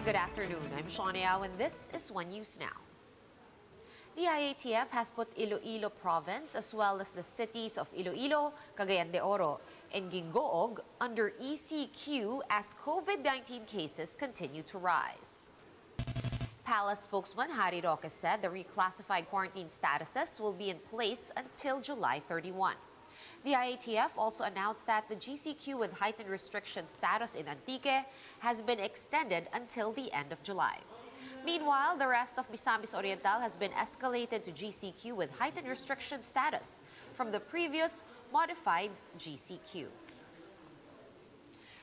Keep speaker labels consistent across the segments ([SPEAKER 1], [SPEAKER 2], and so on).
[SPEAKER 1] Good afternoon. I'm Shawnee Au, and this is One News Now. The IATF has put Iloilo Province as well as the cities of Iloilo, Cagayan de Oro, and Gingoog under ECQ as COVID-19 cases continue to rise. Palace spokesman Harry Roque said the reclassified quarantine statuses will be in place until July 31. The IATF also announced that the GCQ with heightened restriction status in Antique has been extended until the end of July. Meanwhile, the rest of Misamis Oriental has been escalated to GCQ with heightened restriction status from the previous modified GCQ.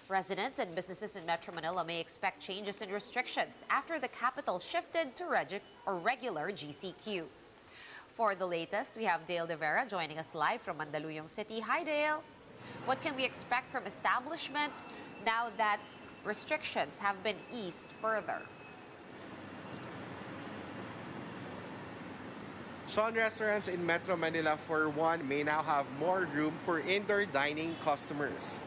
[SPEAKER 1] Residents and businesses in Metro Manila may expect changes in restrictions after the capital shifted to regular GCQ. For the latest, we have Dale De Vera joining us live from Iloilo City. Hi, Dale. What can we expect from establishments now that restrictions have been eased further?
[SPEAKER 2] Sean, restaurants in Metro Manila, for one, may now have more room for indoor dining customers.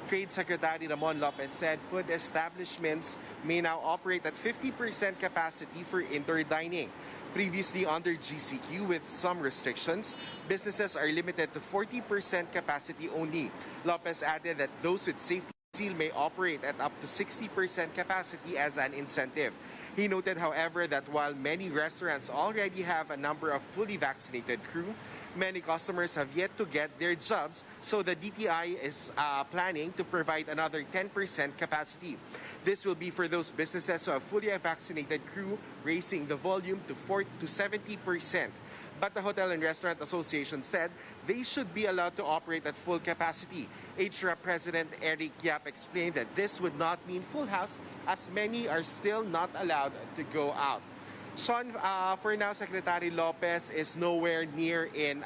[SPEAKER 2] Trade Secretary Ramon Lopez said food establishments may now operate at 50% capacity for indoor dining. Previously under GCQ with some restrictions, businesses are limited to 40% capacity only. Lopez added that those with safety seal may operate at up to 60% capacity as an incentive. He noted, however, that while many restaurants already have a number of fully vaccinated crew, many customers have yet to get their jobs, so the DTI is planning to provide another 10% capacity. This will be for those businesses who have fully vaccinated crew, raising the volume to 70%. But the Hotel and Restaurant Association said they should be allowed to operate at full capacity. HRA President Eric Yap explained that this would not mean full house, as many are still not allowed to go out. Sean, for now, Secretary Lopez is nowhere near in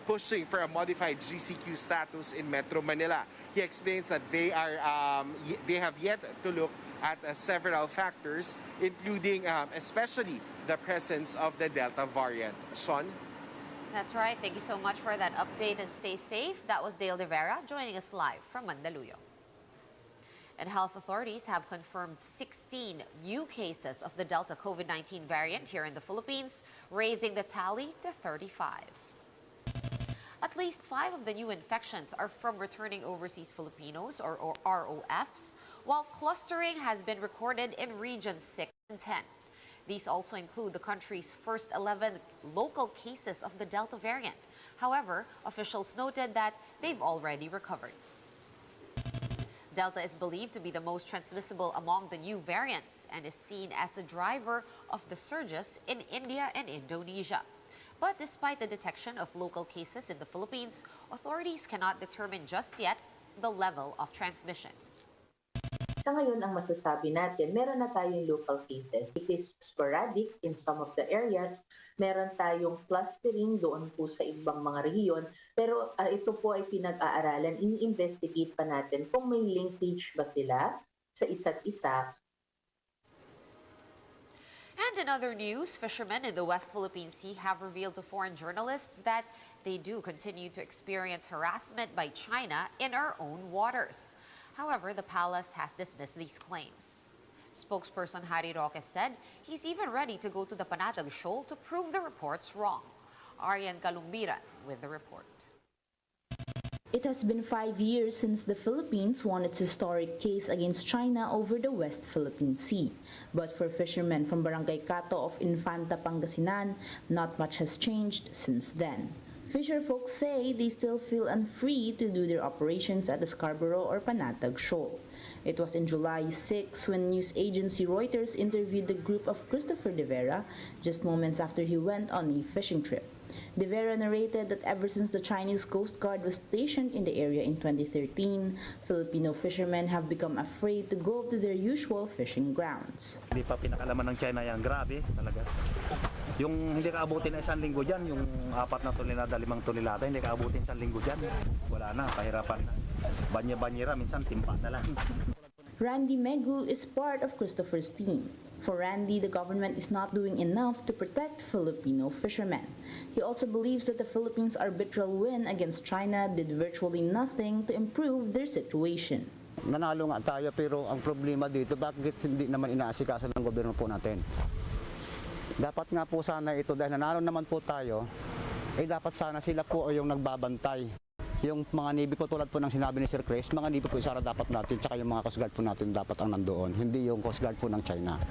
[SPEAKER 2] pushing for a modified GCQ status in Metro Manila. He explains that they have yet to look at several factors, including especially the presence of the Delta variant. Sean?
[SPEAKER 1] That's right. Thank you so much for that update and stay safe. That was Dale De Vera joining us live from Mandaluyong. And health authorities have confirmed 16 new cases of the Delta COVID-19 variant here in the Philippines, raising the tally to 35. At least 5 of the new infections are from returning overseas Filipinos, or ROFs, while clustering has been recorded in Regions 6 and 10. These also include the country's first 11 local cases of the Delta variant. However, officials noted that they've already recovered. Delta is believed to be the most transmissible among the new variants and is seen as a driver of the surges in India and Indonesia. But despite the detection of local cases in the Philippines, authorities cannot determine just yet the level of transmission.
[SPEAKER 3] Sa ngayon, ang masasabi natin, meron na tayong local cases. It is sporadic in some of the areas. Meron tayong clustering doon po sa ibang mga rehiyon. Pero ito po ay pinag-aaralan. Ini-investigate pa natin kung may linkage ba sila sa isa't isa.
[SPEAKER 1] And in other news, fishermen in the West Philippine Sea have revealed to foreign journalists that they do continue to experience harassment by China in our own waters. However, the palace has dismissed these claims. Spokesperson Harry Roque said he's even ready to go to the Panatag Shoal to prove the reports wrong. Arian Calumbiran with the report.
[SPEAKER 4] It has been 5 years since the Philippines won its historic case against China over the West Philippine Sea. But for fishermen from Barangay Cato of Infanta, Pangasinan, not much has changed since then. Fisher folks say they still feel unfree to do their operations at the Scarborough or Panatag Shoal. It was in July 6 when news agency Reuters interviewed the group of Christopher De Vera just moments after he went on a fishing trip. De Vera narrated that ever since the Chinese Coast Guard was stationed in the area in 2013, Filipino fishermen have become afraid to go to their usual fishing grounds.
[SPEAKER 5] Hindi pa pinakalaman ng China yan, grabe talaga. Yung hindi ka abutin na 1 linggo dyan, yung 4 na tonelada, 5 tonelada, hindi ka abutin 1 linggo dyan. Wala na, kahirapan na. Banya-banyera, minsan timpa na lang.
[SPEAKER 4] Randy Megu is part of Christopher's team. For Randy, the government is not doing enough to protect Filipino fishermen. He also believes that the Philippines' arbitral win against China did virtually nothing to improve their situation.
[SPEAKER 6] Nanalo nga tayo pero ang problema dito, bakit hindi naman inaasikaso ng gobyerno po natin? Dapat nga po sana ito, dahil nanalo naman po tayo, dapat sana sila po yung nagbabantay. Yung mga Navy po tulad po ng sinabi ni Sir Chris, mga Navy po isara dapat natin, tsaka yung mga Coast Guard po natin dapat ang nandoon, hindi yung Coast Guard po ng China.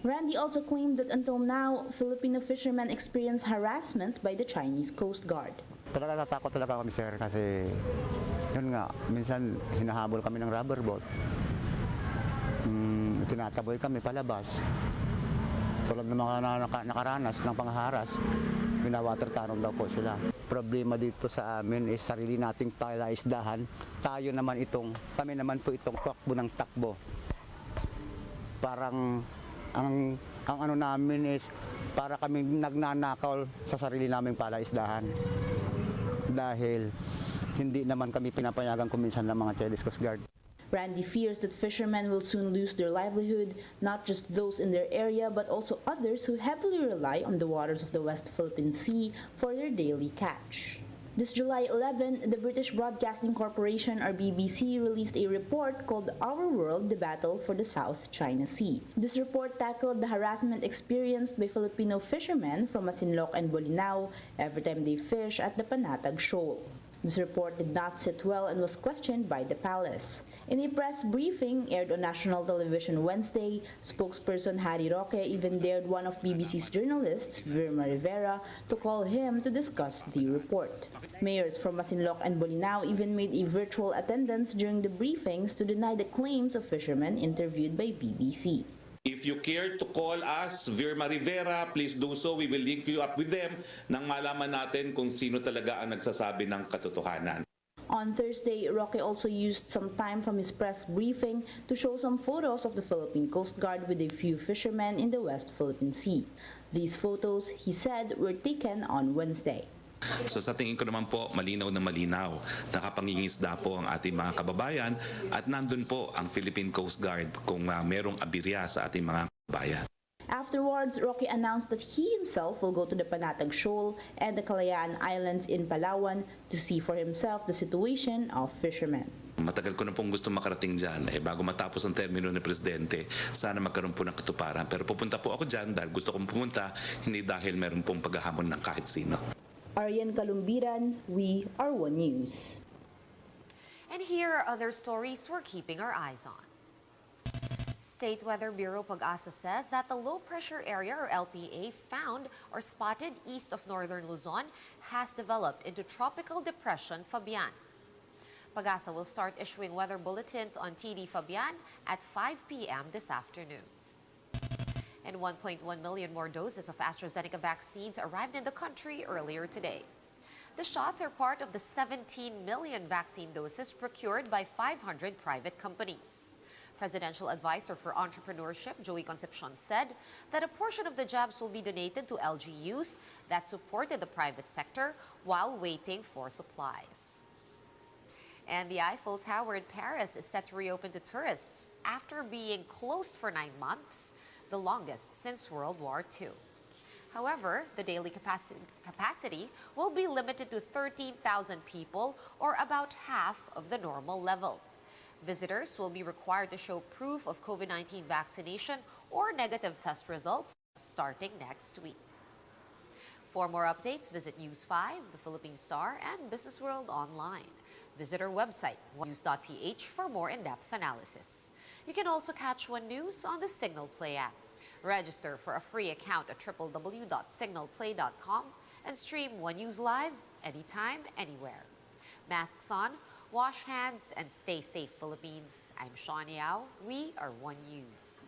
[SPEAKER 4] Randy also claimed that until now, Filipino fishermen experience harassment by the Chinese Coast Guard.
[SPEAKER 6] Talaga natakot talaga kami, sir, kasi yun nga, minsan hinahabol kami ng rubber boat. Tinataboy kami palabas. Tulad ng mga nakaranas ng pangharas, binawater cannon daw po sila. Problema dito sa amin is sarili nating palaisdahan. Kami naman po itong takbo ng takbo. Parang ang ano namin is para kami nagnanakaw sa sarili naming palaisdahan. Dahil hindi naman kami pinapayagan kuminsan ng mga Chinese Coast Guard.
[SPEAKER 4] Randy fears that fishermen will soon lose their livelihood, not just those in their area, but also others who heavily rely on the waters of the West Philippine Sea for their daily catch. This July 11, the British Broadcasting Corporation, or BBC, released a report called Our World, the Battle for the South China Sea. This report tackled the harassment experienced by Filipino fishermen from Masinloc and Bolinao every time they fish at the Panatag Shoal. This report did not sit well and was questioned by the palace. In a press briefing aired on national television Wednesday, spokesperson Harry Roque even dared one of BBC's journalists, Vilma Rivera, to call him to discuss the report. Mayors from Masinloc and Bolinao even made a virtual attendance during the briefings to deny the claims of fishermen interviewed by BBC.
[SPEAKER 7] If you care to call us, Vilma Rivera, please do so. We will link you up with them nang malaman natin kung sino talaga ang nagsasabi ng katotohanan.
[SPEAKER 4] On Thursday, Roque also used some time from his press briefing to show some photos of the Philippine Coast Guard with a few fishermen in the West Philippine Sea. These photos, he said, were taken on Wednesday.
[SPEAKER 7] So sa tingin ko naman po, malinaw na malinaw. Nakapangingisda po ang ating mga kababayan at nandun po ang Philippine Coast Guard kung merong abirya sa ating mga kababayan.
[SPEAKER 4] Afterwards, Roque announced that he himself will go to the Panatag Shoal and the Kalayaan Islands in Palawan to see for himself the situation of fishermen.
[SPEAKER 7] Matagal ko na pong gusto makarating dyan. Bago matapos ang termino ni Presidente, sana magkaroon po ng katuparan. Pero pupunta po ako dyan dahil gusto kong pumunta, hindi dahil meron pong paghahamon ng kahit sino.
[SPEAKER 4] Arian Kalumbiran, We Are One News.
[SPEAKER 1] And here are other stories we're keeping our eyes on. State Weather Bureau Pag-asa says that the low-pressure area, or LPA, found or spotted east of northern Luzon has developed into Tropical Depression Fabian. Pag-asa will start issuing weather bulletins on TD Fabian at 5 p.m. this afternoon. And 1.1 million more doses of AstraZeneca vaccines arrived in the country earlier today. The shots are part of the 17 million vaccine doses procured by 500 private companies. Presidential Advisor for Entrepreneurship, Joey Concepcion, said that a portion of the jabs will be donated to LGUs that supported the private sector while waiting for supplies. And the Eiffel Tower in Paris is set to reopen to tourists after being closed for 9 months, the longest since World War II. However, the daily capacity will be limited to 13,000 people, or about half of the normal level. Visitors will be required to show proof of COVID-19 vaccination or negative test results starting next week. For more updates, visit News 5, The Philippine Star, and Business World online. Visit our website, news.ph, for more in-depth analysis. You can also catch One News on the Signal Play app. Register for a free account at www.signalplay.com and stream One News live anytime, anywhere. Masks on, wash hands, and stay safe, Philippines. I'm Sean Yao. We are One News.